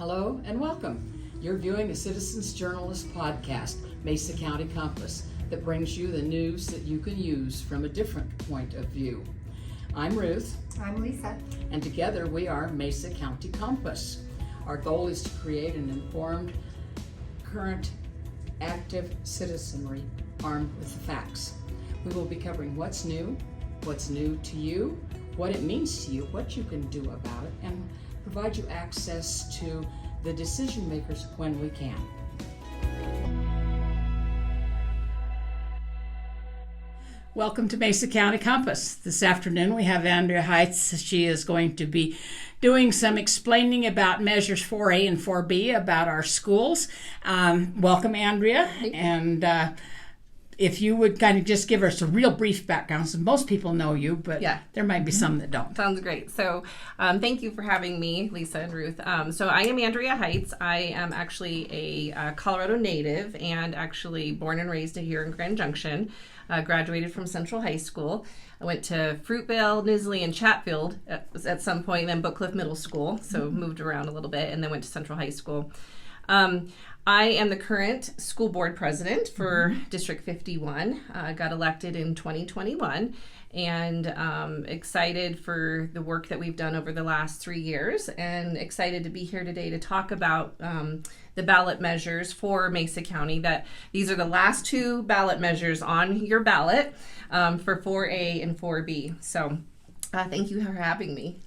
Hello and welcome. You're viewing the Citizens Journalist podcast, Mesa County Compass, that brings you the news that you can use from a different point of view. I'm Ruth. I'm Lisa. And together we are Mesa County Compass. Our goal is to create an informed, current, active citizenry armed with the facts. We will be covering what's new to you, what it means to you, what you can do about it, and provide you access to the decision makers when we can. Welcome to Mesa County Compass. This afternoon we have Andrea Haitz. She is going to be doing some explaining about measures 4A and 4B about our schools. Welcome, Andrea. And if you would kind of just give us a real brief background, so most people know you, but there might be some that don't. Sounds great. So thank you for having me, Lisa and Ruth. So I am Andrea Haitz. I am actually a Colorado native and actually born and raised here in Grand Junction. Graduated from Central High School. I went to Fruitvale, Nisley, and Chatfield at some point, and then Book Cliff Middle School, so moved around a little bit, and then went to Central High School. I am the current school board president for District 51. Got elected in 2021, and excited for the work that we've done over the last 3 years, and excited to be here today to talk about the ballot measures for Mesa County. That these are the last two ballot measures on your ballot for 4A and 4B. So thank you for having me.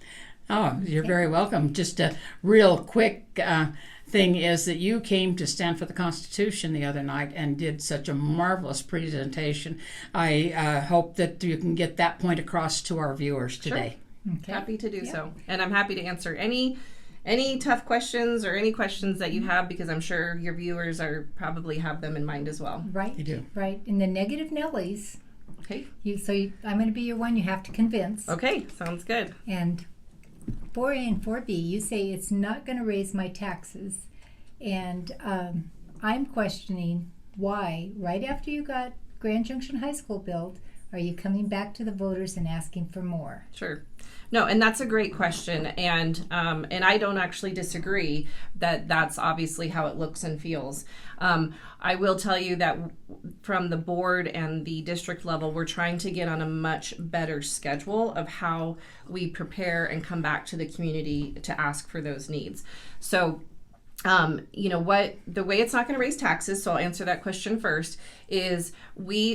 Oh, you're very welcome. Just a real quick thing is that you came to Stand for the Constitution the other night and did such a marvelous presentation. I hope that you can get that point across to our viewers today. Sure. Okay. Happy to do so. And I'm happy to answer any tough questions or any questions that you have, because I'm sure your viewers probably have them in mind as well. Right. You do. Right. And the negative Nellies. Okay. I'm going to be your one you have to convince. Okay. Sounds good. And 4A and 4B, you say it's not going to raise my taxes. And I'm questioning why, right after you got Grand Junction High School built, are you coming back to the voters and asking for more? Sure. No, and that's a great question. And I don't actually disagree that that's obviously how it looks and feels. I will tell you that from the board and the district level, we're trying to get on a much better schedule of how we prepare and come back to the community to ask for those needs. So the way it's not going to raise taxes, so I'll answer that question first, is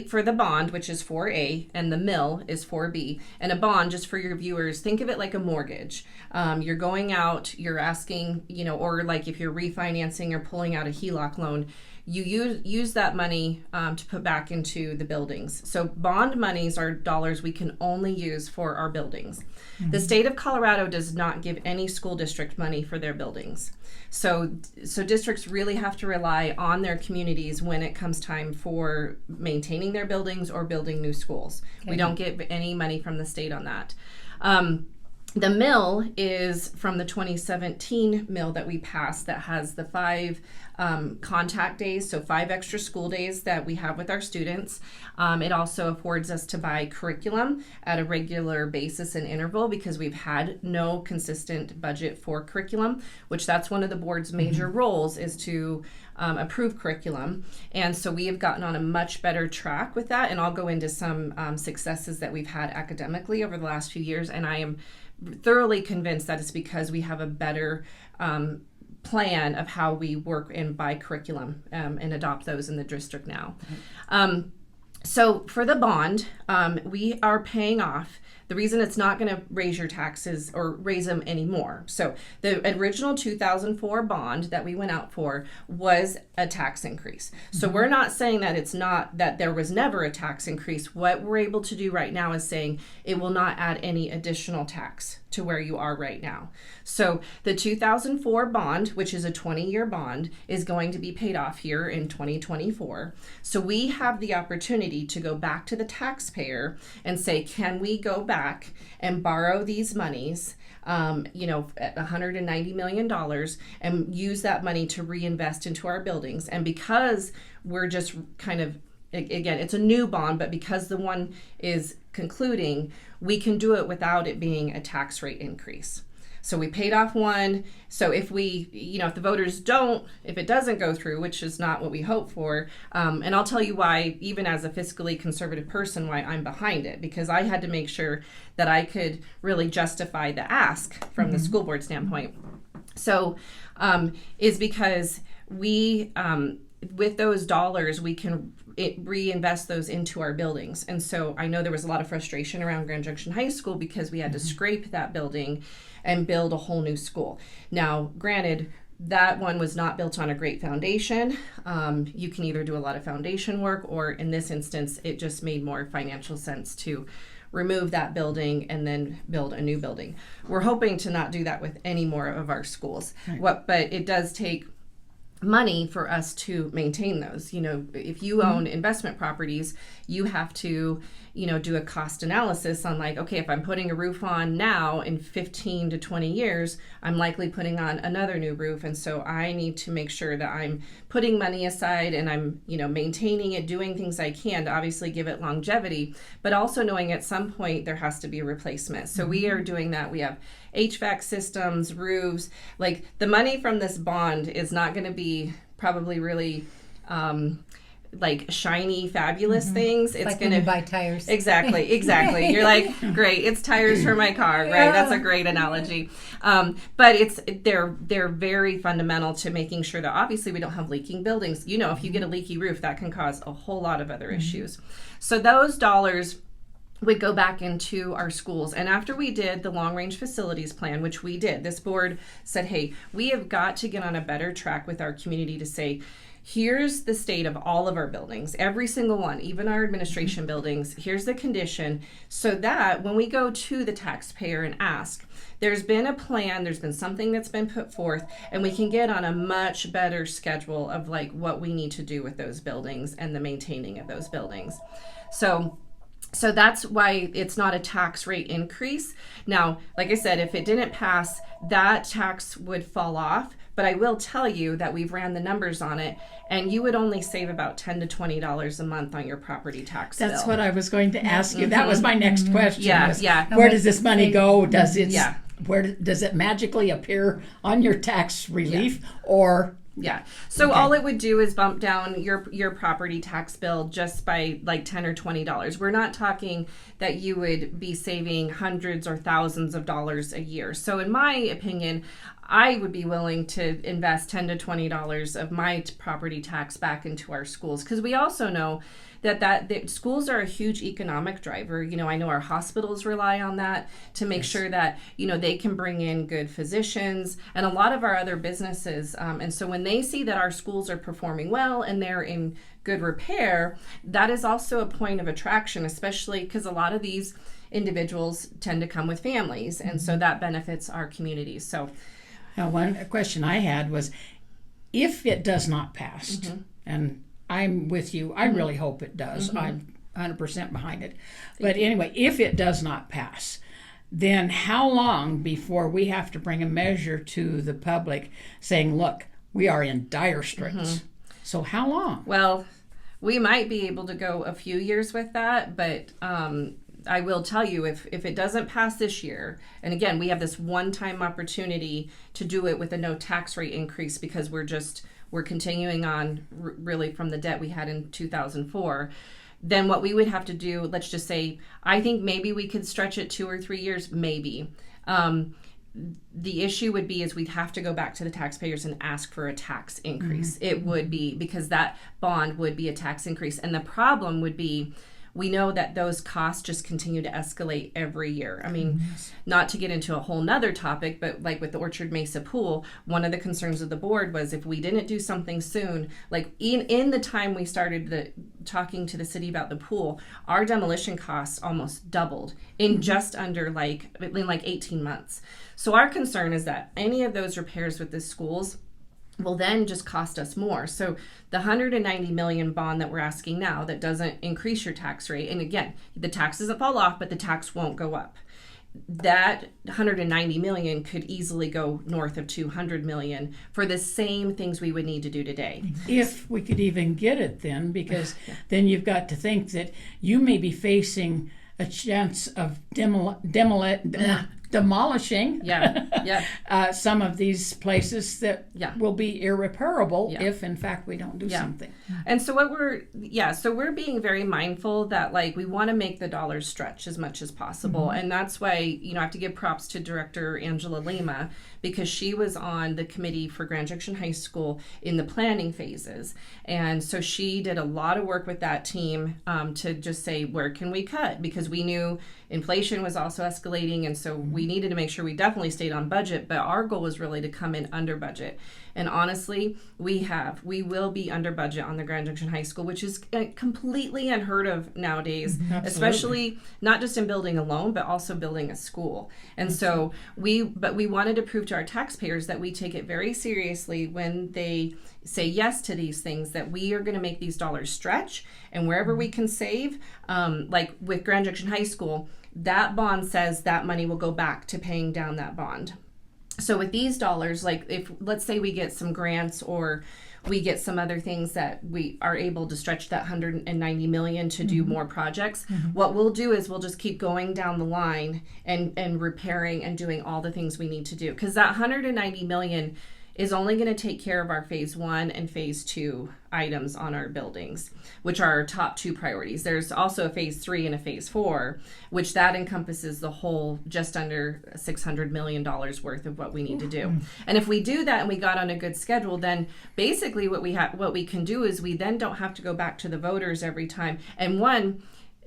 for the bond, which is 4A, and the mill is 4B. And a bond, just for your viewers, think of it like a mortgage. You're going out, you're asking, or like if you're refinancing or pulling out a HELOC loan, you use that money to put back into the buildings. So bond monies are dollars we can only use for our buildings. Mm-hmm. The state of Colorado does not give any school district money for their buildings. So districts really have to rely on their communities when it comes time for maintaining their buildings or building new schools. Okay. We don't get any money from the state on that. The mill is from the 2017 mill that we passed that has the 5 contact days, so 5 extra school days that we have with our students. It also affords us to buy curriculum at a regular basis and interval, because we've had no consistent budget for curriculum, which that's one of the board's major roles, is to approve curriculum. And so we have gotten on a much better track with that, and I'll go into some successes that we've had academically over the last few years, and I am thoroughly convinced that it's because we have a better plan of how we work and buy curriculum and adopt those in the district now. Mm-hmm. So for the bond, we are paying off. The reason it's not going to raise your taxes or raise them anymore. So the original 2004 bond that we went out for was a tax increase. Mm-hmm. So we're not saying that it's not, that there was never a tax increase. What we're able to do right now is saying it will not add any additional tax to where you are right now. So the 2004 bond, which is a 20-year bond, is going to be paid off here in 2024. So we have the opportunity to go back to the taxpayer and say, can we go back and borrow these monies, at $190 million, and use that money to reinvest into our buildings? And because we're just kind of, again, it's a new bond, but because the one is concluding, we can do it without it being a tax rate increase. So we paid off one. So if if the voters if it doesn't go through, which is not what we hope for, and I'll tell you why, even as a fiscally conservative person, why I'm behind it, because I had to make sure that I could really justify the ask from the school board standpoint. So is because we, with those dollars, we can reinvest those into our buildings. And so I know there was a lot of frustration around Grand Junction High School because we had to scrape that building and build a whole new school. Now, granted, that one was not built on a great foundation. You can either do a lot of foundation work, or in this instance, it just made more financial sense to remove that building and then build a new building. We're hoping to not do that with any more of our schools. Right. But it does take money for us to maintain those. If you own investment properties, you have to, do a cost analysis on like, okay, if I'm putting a roof on now, in 15 to 20 years, I'm likely putting on another new roof. And so I need to make sure that I'm putting money aside and I'm, maintaining it, doing things I can to obviously give it longevity, but also knowing at some point there has to be a replacement. So we are doing that. We have HVAC systems, roofs. Like, the money from this bond is not going to be probably really like shiny, fabulous things. It's like going when to you buy tires. Exactly. You're like, great, it's tires for my car, right? That's a great analogy. But they're very fundamental to making sure that obviously we don't have leaking buildings. If you get a leaky roof, that can cause a whole lot of other issues. So those dollars would go back into our schools. And after we did the long-range facilities plan, which we did, this board said, hey, we have got to get on a better track with our community to say, here's the state of all of our buildings, every single one, even our administration buildings. Here's the condition, so that when we go to the taxpayer and ask, there's been a plan, there's been something that's been put forth, and we can get on a much better schedule of like what we need to do with those buildings and the maintaining of those buildings. So that's why it's not a tax rate increase. Now, like I said, if it didn't pass, that tax would fall off. But I will tell you that we've ran the numbers on it, and you would only save about $10 to $20 a month on your property tax bill. That's what I was going to ask you. That was my next question. Yeah. Where does this money go? Does it? Yeah. Where does it magically appear on your tax relief, or? Yeah. So Okay. all it would do is bump down your property tax bill just by like $10 or $20. We're not talking that you would be saving hundreds or thousands of dollars a year. So in my opinion, I would be willing to invest $10 to $20 of my property tax back into our schools, because we also know that schools are a huge economic driver. I know our hospitals rely on that to make sure that, they can bring in good physicians and a lot of our other businesses. And so when they see that our schools are performing well and they're in good repair, that is also a point of attraction, especially because a lot of these individuals tend to come with families. And so that benefits our communities. So Now, one question I had was, if it does not pass, and I'm with you, I really hope it does. I'm 100% behind it. But anyway, if it does not pass, then how long before we have to bring a measure to the public saying, look, we are in dire straits? So how long? Well, we might be able to go a few years with that, but I will tell you, if it doesn't pass this year, and again, we have this one-time opportunity to do it with a no tax rate increase because we're continuing on really from the debt we had in 2004, then what we would have to do, let's just say, I think maybe we could stretch it 2 or 3 years, maybe. The issue would be is we'd have to go back to the taxpayers and ask for a tax increase. It would be, because that bond would be a tax increase. And the problem would be, we know that those costs just continue to escalate every year. I mean, not to get into a whole nother topic, but like with the Orchard Mesa pool, one of the concerns of the board was if we didn't do something soon, like in the time we started talking to the city about the pool, our demolition costs almost doubled in just under in 18 months. So our concern is that any of those repairs with the schools will then just cost us more. So the $190 million bond that we're asking now, that doesn't increase your tax rate, and again, the tax doesn't fall off, but the tax won't go up. That $190 million could easily go north of $200 million for the same things we would need to do today. If we could even get it then, because then you've got to think that you may be facing a chance of demolishing Yeah. some of these places that Yeah. will be irreparable Yeah. if in fact we don't do Yeah. something. And so we're being very mindful that like we want to make the dollars stretch as much as possible. And that's why, you know, I have to give props to Director Angela Lima, because she was on the committee for Grand Junction High School in the planning phases. And so she did a lot of work with that team to just say, where can we cut? Because we knew inflation was also escalating, and so we needed to make sure we definitely stayed on budget, but our goal was really to come in under budget. And honestly, we will be under budget on the Grand Junction High School, which is completely unheard of nowadays, especially not just in building alone, but also building a school. And so we wanted to prove to our taxpayers that we take it very seriously when they say yes to these things, that we are going to make these dollars stretch, and wherever we can save, like with Grand Junction High School, that bond says that money will go back to paying down that bond. So with these dollars, like if let's say we get some grants or we get some other things that we are able to stretch that $190 million to do more projects, what we'll do is we'll just keep going down the line and repairing and doing all the things we need to do, because that $190 million is only going to take care of our phase 1 and phase 2 items on our buildings, which are our top 2 priorities. There's also a phase 3 and a phase 4, which that encompasses the whole just under $600 million worth of what we need to do. And if we do that and we got on a good schedule, then basically what we can do is we then don't have to go back to the voters every time. And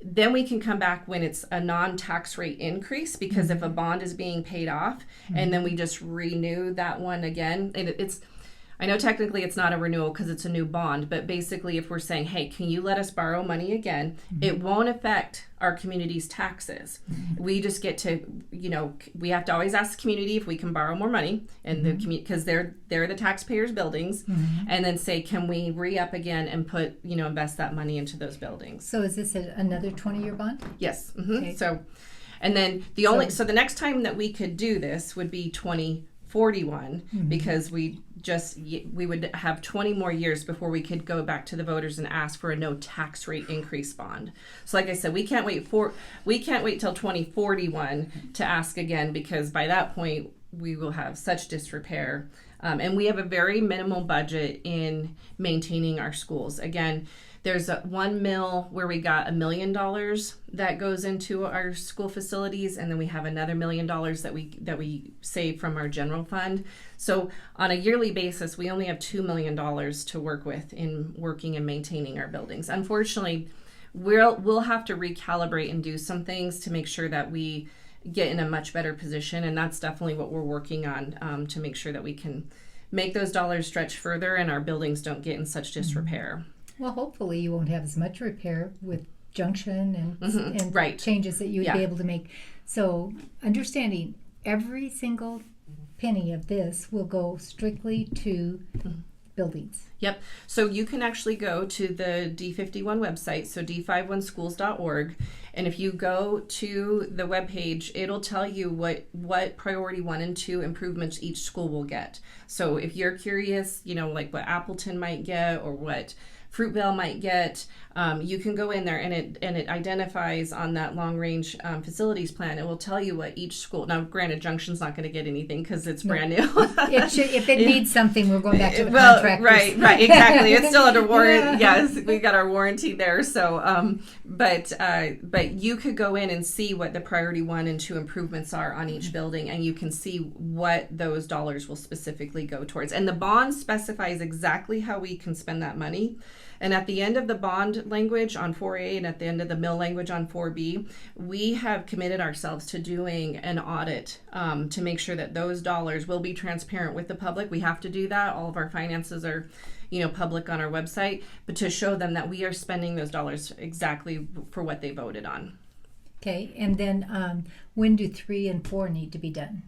then we can come back when it's a non-tax rate increase, because if a bond is being paid off and then we just renew that one again, I know technically it's not a renewal because it's a new bond, but basically if we're saying, hey, can you let us borrow money again, it won't affect our community's taxes. We just get to, we have to always ask the community if we can borrow more money, and the community, because they're the taxpayers' buildings, and then say, can we re-up again and put, invest that money into those buildings. So is this another 20-year bond? Yes. Okay. So, and then the next time that we could do this would be 2041, because we would have 20 more years before we could go back to the voters and ask for a no tax rate increase bond. So like I said, we can't wait till 2041 to ask again, because by that point we will have such disrepair. And we have a very minimal budget in maintaining our schools. Again, there's one mill where we got $1 million that goes into our school facilities, and then we have another $1 million that we save from our general fund. So on a yearly basis, we only have $2 million to work with in working and maintaining our buildings. Unfortunately, we'll have to recalibrate and do some things to make sure that we get in a much better position, and that's definitely what we're working on, to make sure that we can make those dollars stretch further and our buildings don't get in such disrepair. Well, hopefully you won't have as much repair with junction and Right. changes that you would be able to make. So understanding every single penny of this will go strictly to buildings. Yep. So you can actually go to the D51 website, so d51schools.org, and if you go to the webpage, it'll tell you what priority 1 and 2 improvements each school will get. So if you're curious, like what Appleton might get or what Fruitvale might get, you can go in there and it identifies on that long range facilities plan. It will tell you what each school. Now, granted, Junction's not going to get anything because it's brand new. If it needs something, we're going back to the contractors. Right, exactly. It's still under warranty. Yes, we got our warranty there. So, but you could go in and see what the priority 1 and 2 improvements are on each building, and you can see what those dollars will specifically go towards. And the bond specifies exactly how we can spend that money. And at the end of the bond language on 4A and at the end of the mill language on 4B, we have committed ourselves to doing an audit to make sure that those dollars will be transparent with the public. We have to do that. All of our finances are, public on our website, but to show them that we are spending those dollars exactly for what they voted on. Okay, and then when do 3 and 4 need to be done?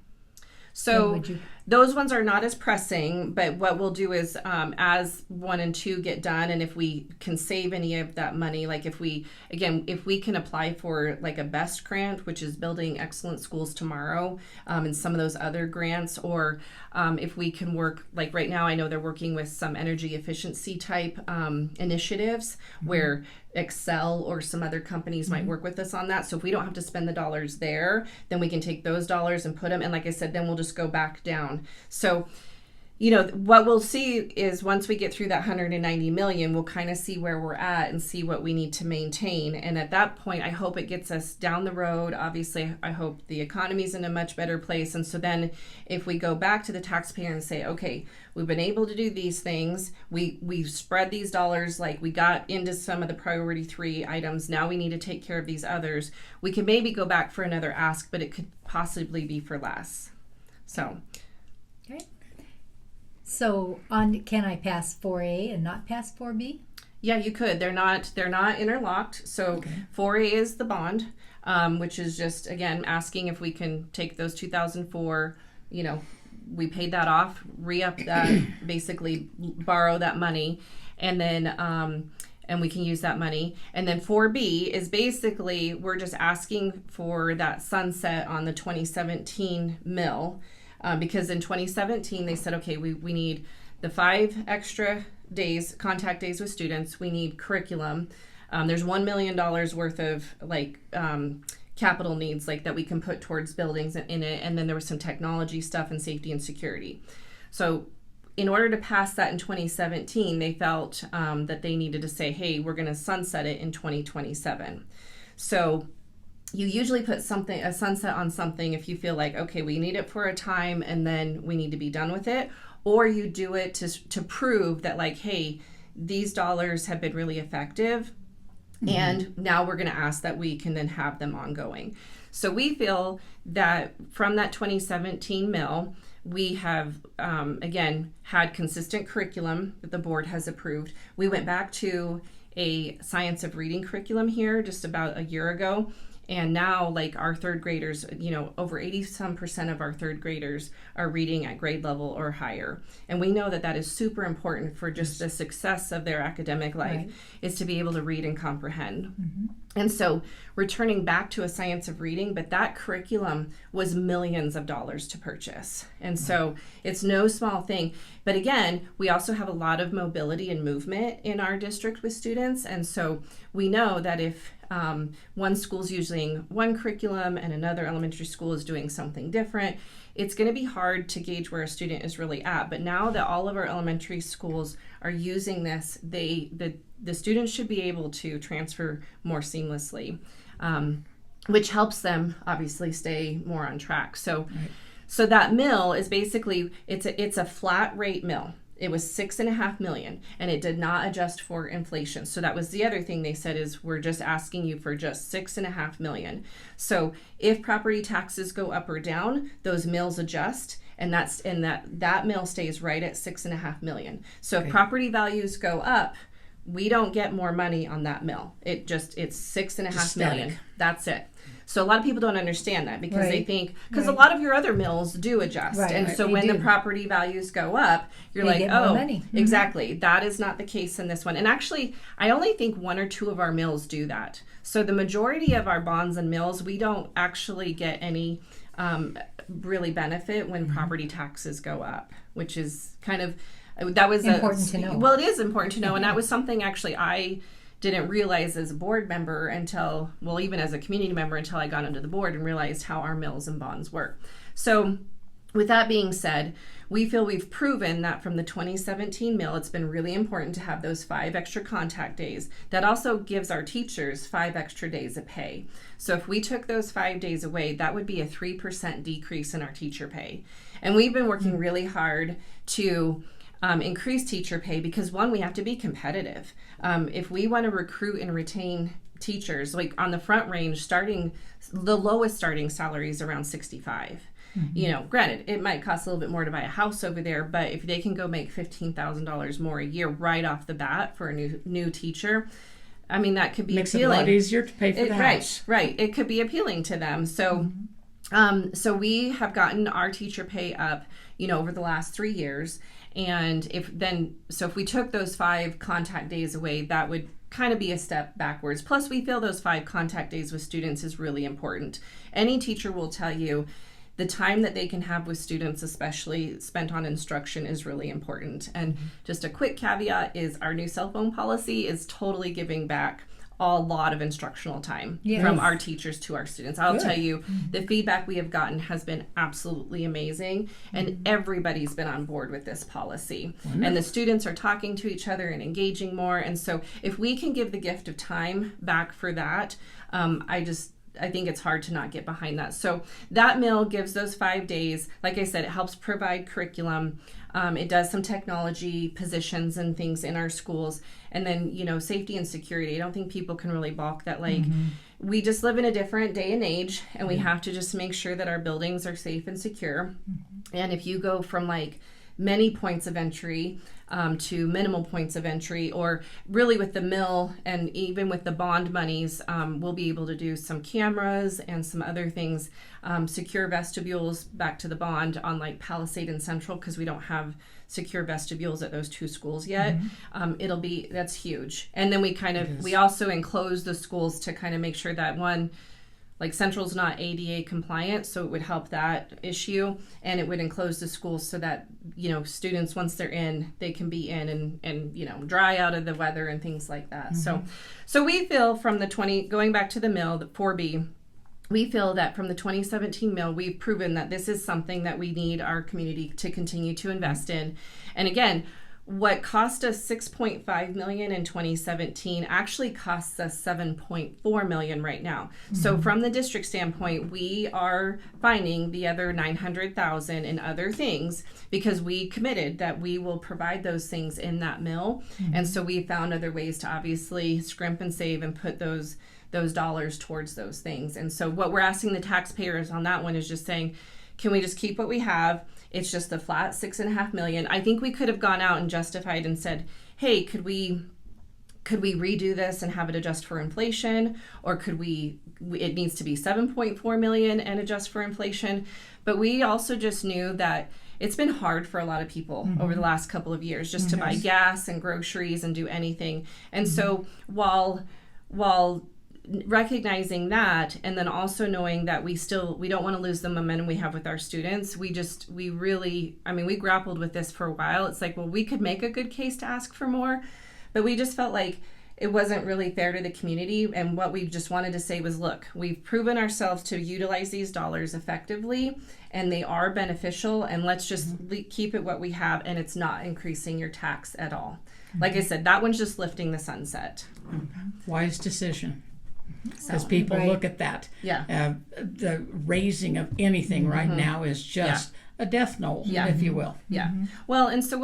So those ones are not as pressing, but what we'll do is as 1 and 2 get done, and if we can save any of that money, like if we can apply for like a BEST grant, which is Building Excellent Schools Tomorrow, and some of those other grants, or if we can work, like right now I know they're working with some energy efficiency type initiatives where Excel or some other companies might work with us on that. So if we don't have to spend the dollars there, then we can take those dollars and put them, and like I said, then we'll just go back down. So what we'll see is once we get through that 190 million, we'll kind of see where we're at and see what we need to maintain. And at that point, I hope it gets us down the road. Obviously, I hope the economy's in a much better place. And so then if we go back to the taxpayer and say, okay, we've been able to do these things, we've spread these dollars, like we got into some of the priority 3 items, now we need to take care of these others, we can maybe go back for another ask, but it could possibly be for less. So Okay. So can I pass 4A and not pass 4B? yeah, you could. They're not interlocked. So 4A is the bond, which is just, again, asking if we can take those 2004, we paid that off, re-up that, basically borrow that money, and then and we can use that money. And then 4B is basically, we're just asking for that sunset on the 2017 mill, because in 2017 they said, okay, we need the 5 extra days, contact days with students, we need curriculum. There's $1 million worth of capital needs like that we can put towards buildings in it, and then there was some technology stuff and safety and security. So in order to pass that in 2017, they felt that they needed to say, hey, we're going to sunset it in 2027. So you usually put a sunset on something if you feel like, okay, we need it for a time and then we need to be done with it, or you do it to prove that, like, hey, these dollars have been really effective. And now we're going to ask that we can then have them ongoing. So we feel that from that 2017 mill, we have, again, had consistent curriculum that the board has approved. We went back to a science of reading curriculum here just about a year ago. And now, like, our third graders, over 80% of our third graders are reading at grade level or higher. And we know that that is super important for just the success of their academic life, is to be able to read and comprehend. And so returning back to a science of reading, but that curriculum was millions of dollars to purchase. And so it's no small thing. But again, we also have a lot of mobility and movement in our district with students. And so we know that if one school's using one curriculum and another elementary school is doing something different, it's going to be hard to gauge where a student is really at. But now that all of our elementary schools are using this, the students should be able to transfer more seamlessly, which helps them obviously stay more on track. So that mill is basically, it's a flat rate mill. It was $6.5 million, and it did not adjust for inflation. So that was the other thing they said, is we're just asking you for just $6.5 million. So if property taxes go up or down, those mills adjust, and that mill stays right at $6.5 million. So if property values go up, we don't get more money on that mill. It's $6.5 million. That's it. So a lot of people don't understand that, because they think, because a lot of your other mills do adjust. And so when the property values go up, you're like, oh, money. Exactly. That is not the case in this one. And actually, I only think 1 or 2 of our mills do that. So the majority of our bonds and mills, we don't actually get any really benefit when property taxes go up, which is kind of, that was important to know. Well, it is important to know. And that was something actually I didn't realize as a board member until, well, even as a community member, until I got onto the board and realized how our mills and bonds work. So with that being said, we feel we've proven that from the 2017 mill, it's been really important to have those 5 extra contact days. That also gives our teachers 5 extra days of pay. So if we took those 5 days away, that would be a 3% decrease in our teacher pay. And we've been working really hard to increase teacher pay, because one, we have to be competitive. If we want to recruit and retain teachers, like on the front range, the lowest starting salary is around $65. Granted, it might cost a little bit more to buy a house over there, but if they can go make $15,000 more a year right off the bat for a new teacher, I mean, that could be makes appealing. It a lot easier to pay for the house. Right. It could be appealing to them. So So we have gotten our teacher pay up, over the last 3 years. And if we took those 5 contact days away, that would kind of be a step backwards. Plus, we feel those 5 contact days with students is really important. Any teacher will tell you the time that they can have with students, especially spent on instruction, is really important. And just a quick caveat is our new cell phone policy is totally giving back a lot of instructional time from our teachers to our students. I'll tell you, the feedback we have gotten has been absolutely amazing, and everybody's been on board with this policy. Wonderful. And the students are talking to each other and engaging more. And so if we can give the gift of time back for that, I think it's hard to not get behind that. So that meal gives those 5 days. Like I said, it helps provide curriculum. It does some technology positions and things in our schools. And then, safety and security. I don't think people can really balk that, we just live in a different day and age, and we have to just make sure that our buildings are safe and secure. And if you go from many points of entry to minimal points of entry, or really with the mill and even with the bond monies, we'll be able to do some cameras and some other things, secure vestibules back to the bond on Palisade and Central, because we don't have secure vestibules at those 2 schools yet. That's huge. And then we also enclose the schools to kind of make sure that Central's not ADA compliant, so it would help that issue, and it would enclose the schools so that, students, once they're in, they can be in and dry out of the weather and things like that. So we feel from going back to the mill, the 4B, we feel that from the 2017 mill, we've proven that this is something that we need our community to continue to invest in. And again, what cost us $6.5 million in 2017 actually costs us $7.4 million right now. So from the district standpoint, we are finding the other $900,000 in other things because we committed that we will provide those things in that mill. And so we found other ways to obviously scrimp and save and put those dollars towards those things. And so what we're asking the taxpayers on that one is just saying, can we just keep what we have? It's just a flat $6.5 million. I think we could have gone out and justified and said, hey, could we redo this and have it adjust for inflation? Or it needs to be $7.4 million and adjust for inflation. But we also just knew that it's been hard for a lot of people over the last couple of years just to buy gas and groceries and do anything. And so while recognizing that, and then also knowing that we don't want to lose the momentum we have with our students, we grappled with this for a while. It's we could make a good case to ask for more, but we just felt like it wasn't really fair to the community. And what we just wanted to say was, look, we've proven ourselves to utilize these dollars effectively, and they are beneficial, and let's just keep it what we have, and it's not increasing your tax at all. Like I said, that one's just lifting the sunset. Wise decision. Because people look at that. The raising of anything right now is just a death knell, if you will. Well, and so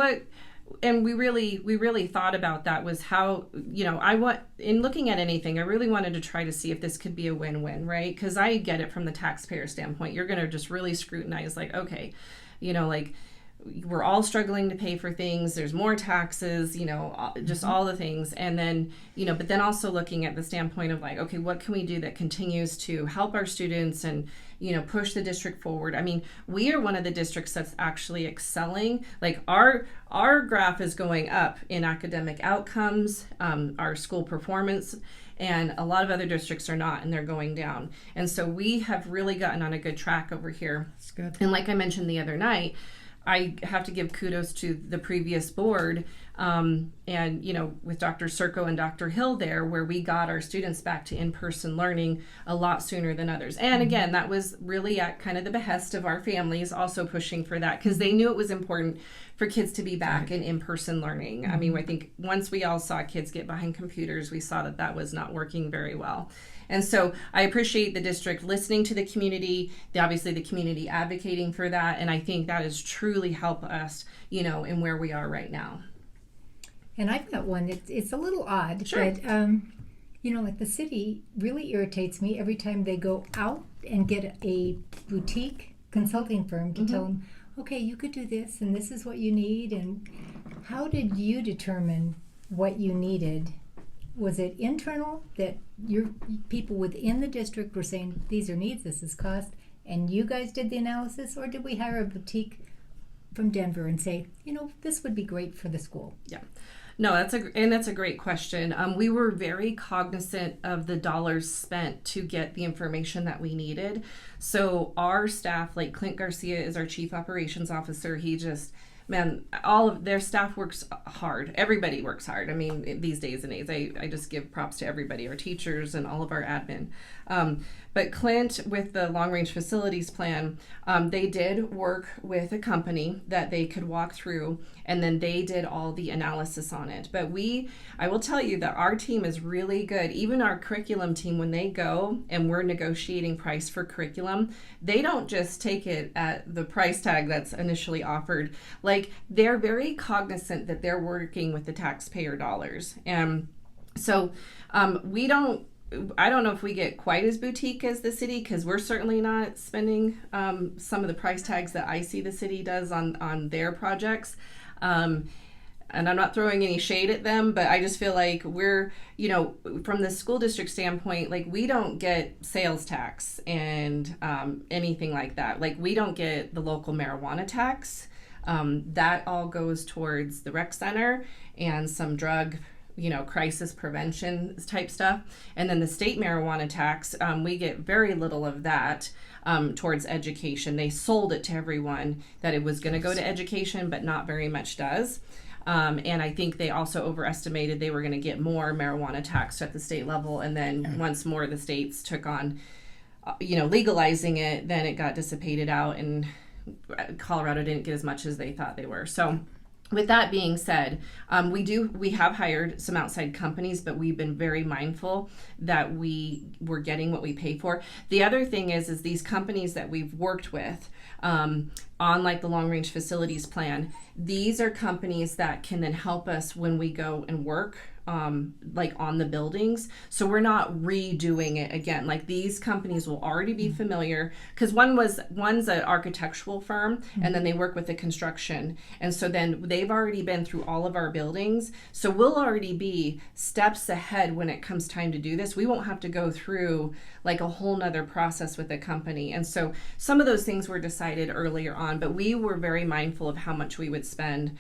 we really thought about that was how, in looking at anything, I really wanted to try to see if this could be a win-win, right? Because I get it from the taxpayer standpoint. You're going to just really scrutinize, okay, we're all struggling to pay for things. There's more taxes, just all the things. And then, but then also looking at the standpoint of okay, what can we do that continues to help our students and, push the district forward? I mean, we are one of the districts that's actually excelling. Our graph is going up in academic outcomes, our school performance, and a lot of other districts are not, and they're going down. And so we have really gotten on a good track over here. That's good. And like I mentioned the other night, I have to give kudos to the previous board, and with Dr. Serco and Dr. Hill there, where we got our students back to in-person learning a lot sooner than others. And again, that was really at kind of the behest of our families also pushing for that, because they knew it was important for kids to be back in in-person learning. I mean, I think once we all saw kids get behind computers, we saw that was not working very well. And so I appreciate the district listening to the community, obviously the community advocating for that, and I think that has truly helped us, in where we are right now. And I've got one, it's a little odd, sure. But, the city really irritates me every time they go out and get a boutique consulting firm to tell them, okay, you could do this, and this is what you need. And how did you determine what you needed? Was it internal that your people within the district were saying, these are needs, this is cost, and you guys did the analysis, or did we hire a boutique from Denver and say, this would be great for the school? Yeah. No, that's a great question. We were very cognizant of the dollars spent to get the information that we needed. So our staff, like Clint Garcia is our chief operations officer. He just, man, all of their staff works hard. Everybody works hard. I mean, these days and age, I just give props to everybody, our teachers and all of our admin. But Clint, with the long range facilities plan, they did work with a company that they could walk through, and then they did all the analysis on it. But I will tell you that our team is really good. Even our curriculum team, when they go and we're negotiating price for curriculum, they don't just take it at the price tag that's initially offered. Like, they're very cognizant that they're working with the taxpayer dollars. And so I don't know if we get quite as boutique as the city, because we're certainly not spending some of the price tags that I see the city does on their projects. And I'm not throwing any shade at them, but I just feel like we're, from the school district standpoint, like, we don't get sales tax and anything like that. Like, we don't get the local marijuana tax. That all goes towards the rec center and some drug crisis prevention type stuff. And then the state marijuana tax, we get very little of that towards education. They sold it to everyone that it was going to go to education, but not very much does. And I think they also overestimated they were going to get more marijuana tax at the state level. And then once more the states took on, legalizing it, then it got dissipated out, and Colorado didn't get as much as they thought they were. So with that being said, we have hired some outside companies, but we've been very mindful that we're getting what we pay for. The other thing is these companies that we've worked with on like the long range facilities plan, these are companies that can then help us when we go and work like on the buildings. So we're not redoing it again. Like, these companies will already be familiar, because one's an architectural firm, and then they work with the construction. And so then they've already been through all of our buildings. So we'll already be steps ahead when it comes time to do this. We won't have to go through like a whole nother process with a company. And so some of those things were decided earlier on, but we were very mindful of how much we would spend.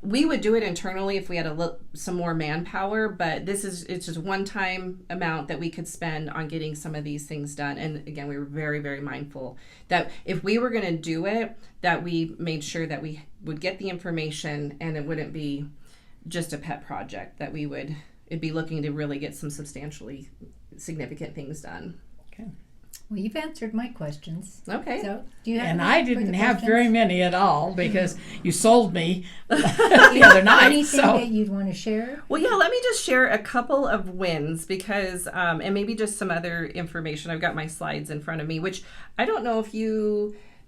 We would do it internally if we had some more manpower, but it's just one-time amount that we could spend on getting some of these things done. And again, we were very, very mindful that if we were going to do it, that we made sure that we would get the information, and it wouldn't be just a pet project, that it'd be looking to really get some substantially significant things done. Okay. Well, you've answered my questions. Okay. So, do you have And any I didn't further have questions? very many at all, because you sold me the other night. Anything that you'd want to share? Well, yeah, let me just share a couple of wins, because, and maybe just some other information. I've got my slides in front of me, which I don't know if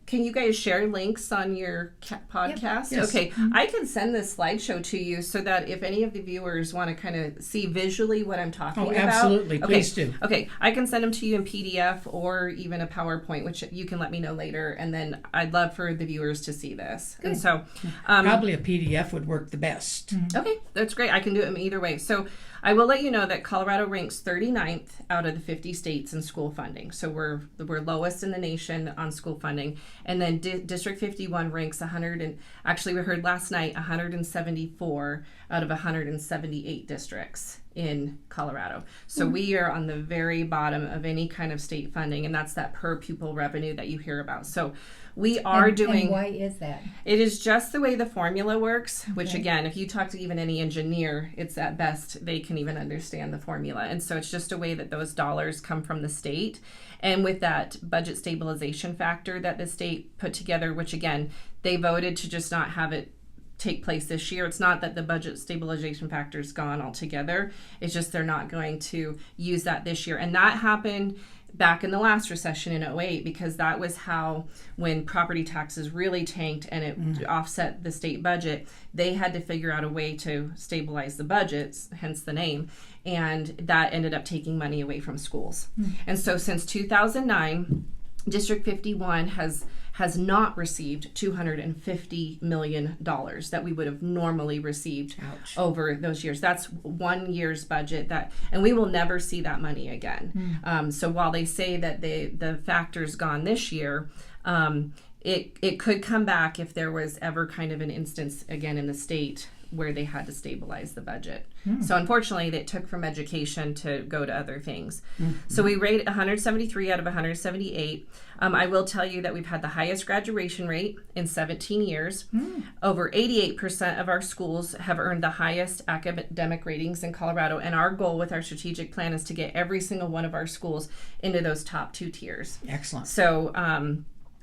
can you guys share links on your podcast? Yes. Okay, I can send this slideshow to you so that if any of the viewers want to kind of see visually what I'm talking about. Absolutely. Please do. Okay, I can send them to you in PDF or even a PowerPoint, which you can let me know later. And then I'd love for the viewers to see this. Good. And so, Probably a PDF would work the best. okay, that's great. I can do it either way. So I will let you know that Colorado ranks 39th out of the 50 states in school funding. So we're lowest in the nation on school funding. And then District 51 ranks actually we heard last night, 174 out of 178 districts in Colorado. So we are on the very bottom of any kind of state funding, and that's that per pupil revenue that you hear about. So we are doing. And why is that? It is just the way the formula works, which Okay. again, if you talk to even any engineer, it's at best they can even understand the formula. And so it's just a way that those dollars come from the state. And with that budget stabilization factor that the state put together, which again, they voted to just not have it take place this year. It's not that the budget stabilization factor is gone altogether. It's just they're not going to use that this year. And that happened back in the last recession in 2008, because that was how, when property taxes really tanked and it offset the state budget, they had to figure out a way to stabilize the budgets, hence the name, and that ended up taking money away from schools. And so since 2009, District 51 has has not received $250 million that we would have normally received over those years. That's 1 year's budget, and we will never see that money again. So while they say that the factor's gone this year, it could come back if there was ever kind of an instance again in the state where they had to stabilize the budget. So unfortunately, it took from education to go to other things. So we rate 173 out of 178. I will tell you that we've had the highest graduation rate in 17 years. Over 88% of our schools have earned the highest academic ratings in Colorado, and our goal with our strategic plan is to get every single one of our schools into those top 2 tiers. Excellent. So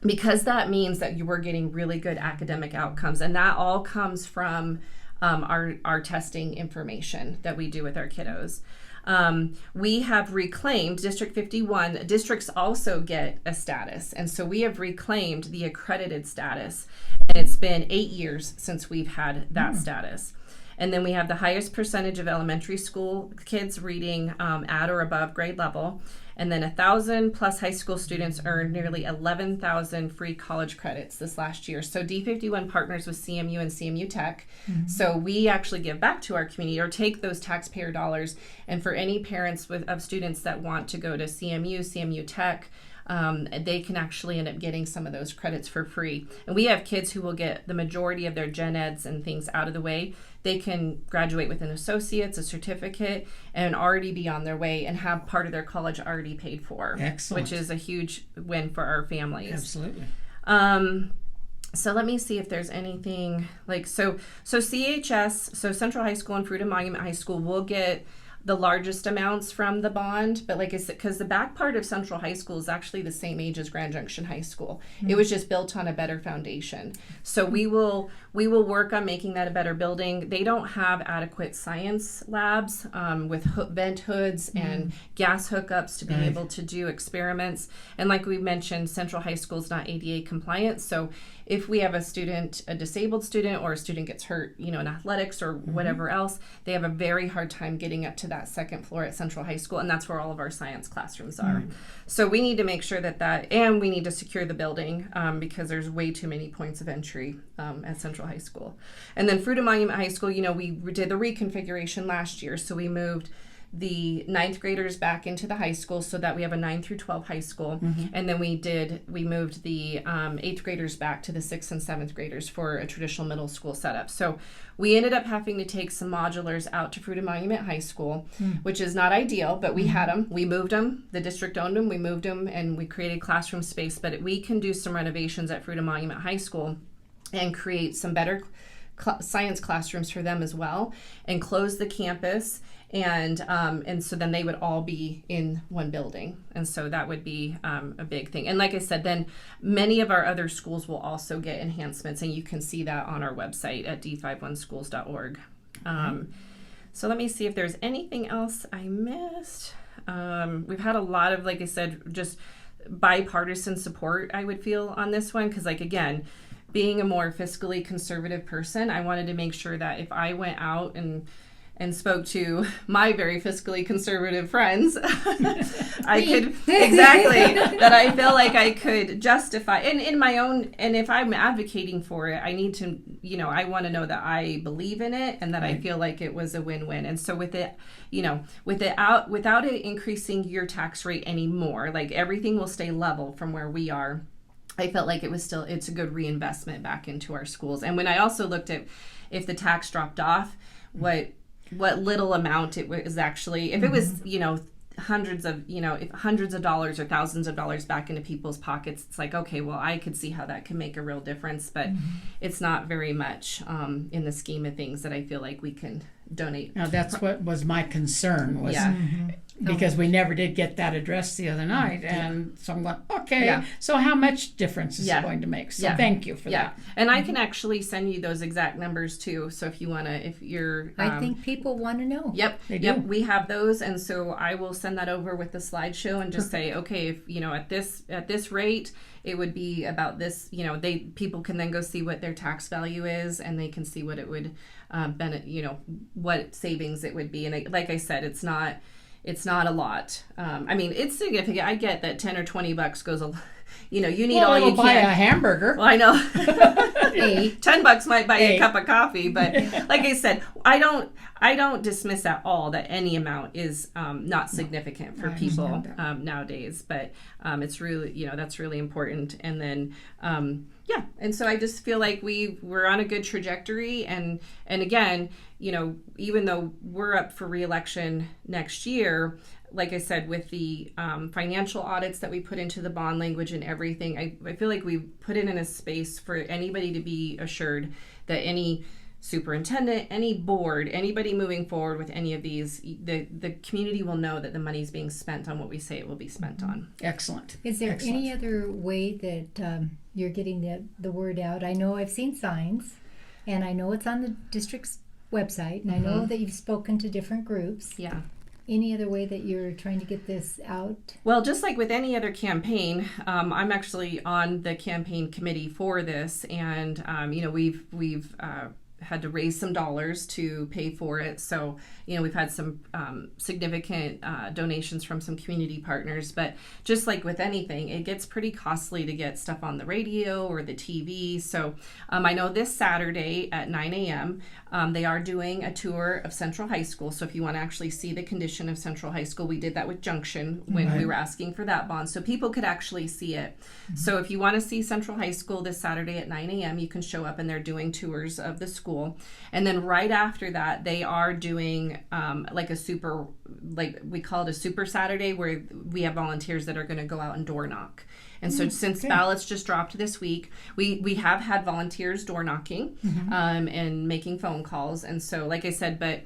because that means that you were getting really good academic outcomes, and that all comes from our testing information that we do with our kiddos. We have reclaimed District 51. Districts also get a status, and so we have reclaimed the accredited status, and it's been 8 years since we've had that status. And then we have the highest percentage of elementary school kids reading at or above grade level. And then 1,000 plus high school students earned nearly 11,000 free college credits this last year. So D51 partners with CMU and CMU Tech. So we actually give back to our community, or take those taxpayer dollars. And for any parents of students that want to go to CMU, CMU Tech, they can actually end up getting some of those credits for free. And we have kids who will get the majority of their gen eds and things out of the way. They can graduate with an associate's, a certificate, and already be on their way and have part of their college already paid for. Excellent. Which is a huge win for our families. Absolutely. So let me see if there's anything so CHS, so Central High School and Freedom Monument High School will get the largest amounts from the bond, but like I said, because the back part of Central High School is actually the same age as Grand Junction High School. It was just built on a better foundation. So we will work on making that a better building. They don't have adequate science labs with vent hoods and gas hookups to be able to do experiments. And like we mentioned, Central High School is not ADA compliant. So if we have a disabled student, or a student gets hurt, in athletics or whatever else, they have a very hard time getting up to that second floor at Central High School, and that's where all of our science classrooms are. So we need to make sure and we need to secure the building because there's way too many points of entry at Central High School. And then Freedom Monument High School, we did the reconfiguration last year, so we moved the 9th graders back into the high school so that we have a 9 through 12 high school. And then we moved the 8th graders back to the 6th and 7th graders for a traditional middle school setup. So we ended up having to take some modulars out to Freedom Monument High School, which is not ideal, but we had them. We moved them. The district owned them. We moved them, and we created classroom space. But we can do some renovations at Freedom Monument High School and create some better science classrooms for them as well, and close the campus. And so then they would all be in one building. And so that would be a big thing. And like I said, then many of our other schools will also get enhancements, and you can see that on our website at d51schools.org. So let me see if there's anything else I missed. We've had a lot of, like I said, just bipartisan support, I would feel, on this one. Because, again, being a more fiscally conservative person, I wanted to make sure that if I went out and spoke to my very fiscally conservative friends, I could, that I feel like I could justify, in my own, and if I'm advocating for it, I need to, I want to know that I believe in it and that I feel like it was a win-win. And so with it, without it increasing your tax rate anymore, everything will stay level from where we are. I felt like it's a good reinvestment back into our schools. And when I also looked at if the tax dropped off, what little amount it was actually, if it was, hundreds of dollars or thousands of dollars back into people's pockets, it's like, okay, well, I could see how that can make a real difference, but it's not very much in the scheme of things that I feel like we can donate. Now, that's what was my concern, was because we never did get that addressed the other night. And so I'm going, okay, so how much difference is it going to make? So thank you for that. And I can actually send you those exact numbers too. So if you want to, if you're... I think people want to know. Yep. They do. We have those. And so I will send that over with the slideshow and just say, okay, if, at this rate, it would be about this, people can then go see what their tax value is, and they can see what it would, what savings it would be. And like I said, it's not it's not a lot. I mean, it's significant. I get that $10 or $20 goes a, you need Well, all it'll you buy can. a hamburger. Well, I know. Hey. $10 might buy you Hey. a cup of coffee, but like I said, I don't dismiss at all that any amount is not significant for I people understand nowadays. But it's really, that's really important. And then and so I just feel like we're on a good trajectory. And again, even though we're up for re-election next year, like I said, with the financial audits that we put into the bond language and everything, I feel like we put it in a space for anybody to be assured that any superintendent, any board, anybody moving forward with any of these, the community will know that the money's being spent on what we say it will be spent on. Excellent. Is there Excellent. any other way that you're getting the word out? I know I've seen signs, and I know it's on the district's website, and I know that you've spoken to different groups. Yeah. Any other way that you're trying to get this out? Well, just like with any other campaign, I'm actually on the campaign committee for this, and we've had to raise some dollars to pay for it. So, we've had some significant donations from some community partners. But just like with anything, it gets pretty costly to get stuff on the radio or the TV. So I know this Saturday at 9 a.m., they are doing a tour of Central High School. So if you want to actually see the condition of Central High School, we did that with Junction when we were asking for that bond. So people could actually see it. So if you want to see Central High School this Saturday at 9 a.m., you can show up, and they're doing tours of the school. And then right after that, they are doing we call it a super Saturday, where we have volunteers that are going to go out and door knock. And so since ballots just dropped this week, we have had volunteers door knocking and making phone calls. And so, like I said, but,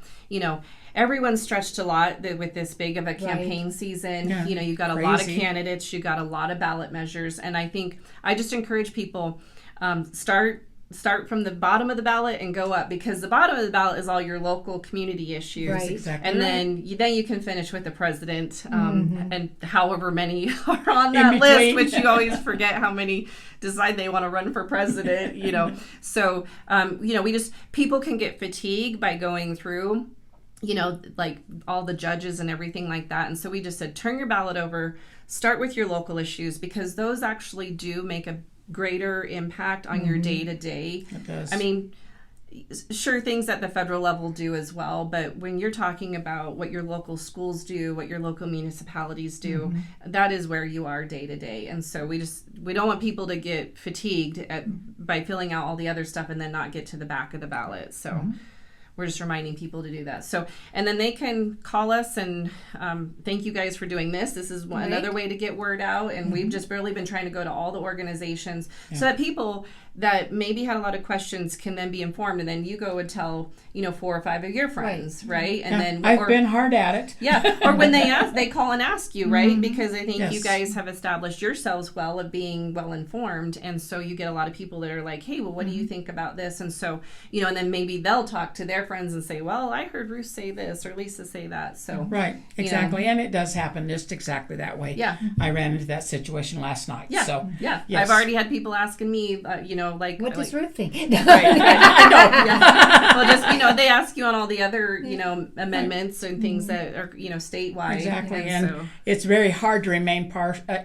everyone's stretched a lot with this big of a campaign season. Yeah. You've got a lot of candidates, you've got a lot of ballot measures. And I think I just encourage people, start from the bottom of the ballot and go up, because the bottom of the ballot is all your local community issues. Right. Exactly. And then you can finish with the president, and however many are on that In list, between. which you always forget how many decide they want to run for president, So, people can get fatigued by going through, like all the judges and everything like that. And so we just said, turn your ballot over, start with your local issues, because those actually do make a greater impact on your day-to-day. It does. I mean, sure, things at the federal level do as well, but when you're talking about what your local schools do, what your local municipalities do, that is where you are day to day. And so we don't want people to get fatigued by filling out all the other stuff and then not get to the back of the ballot. So we're just reminding people to do that. So, and then they can call us and thank you guys for doing this. This is another way to get word out. And we've just really been trying to go to all the organizations so that people that maybe had a lot of questions can then be informed. And then you go and tell, 4 or 5 of your friends, right? And then I've been hard at it. Yeah. Or when they call and ask you, right? Because I think you guys have established yourselves well of being well informed. And so you get a lot of people that are like, hey, well, what do you think about this? And so, and then maybe they'll talk to their friends and say, well, I heard Ruth say this or Lisa say that. So Right, exactly. And it does happen just exactly that way. Yeah. I ran into that situation last night. Yeah. So, yeah. yes. I've already had people asking me, What does Ruth think? I know. Yeah. Well, just, they ask you on all the other, amendments and things that are, statewide. Exactly. And it's very hard to remain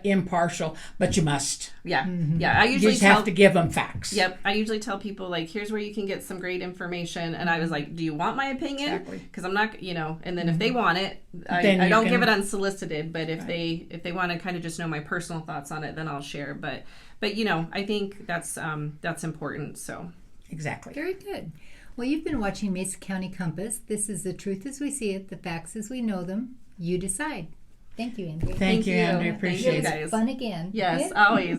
impartial, but you must. Yeah. Yeah. I You usually just have to give them facts. Yep. I usually tell people, here's where you can get some great information. And I was like, do you want my opinion? Exactly. Because I'm not, and then if they want it, Then I you don't can- give it unsolicited. But if they want to kind of just know my personal thoughts on it, then I'll share. But I think that's important. So Exactly. Very good. Well, you've been watching Mesa County Compass. This is the truth as we see it, the facts as we know them. You decide. Thank you, Andrea. Thank you, Andrea. Thank you, Appreciate it. guys. Fun again. Yes, Yeah? always.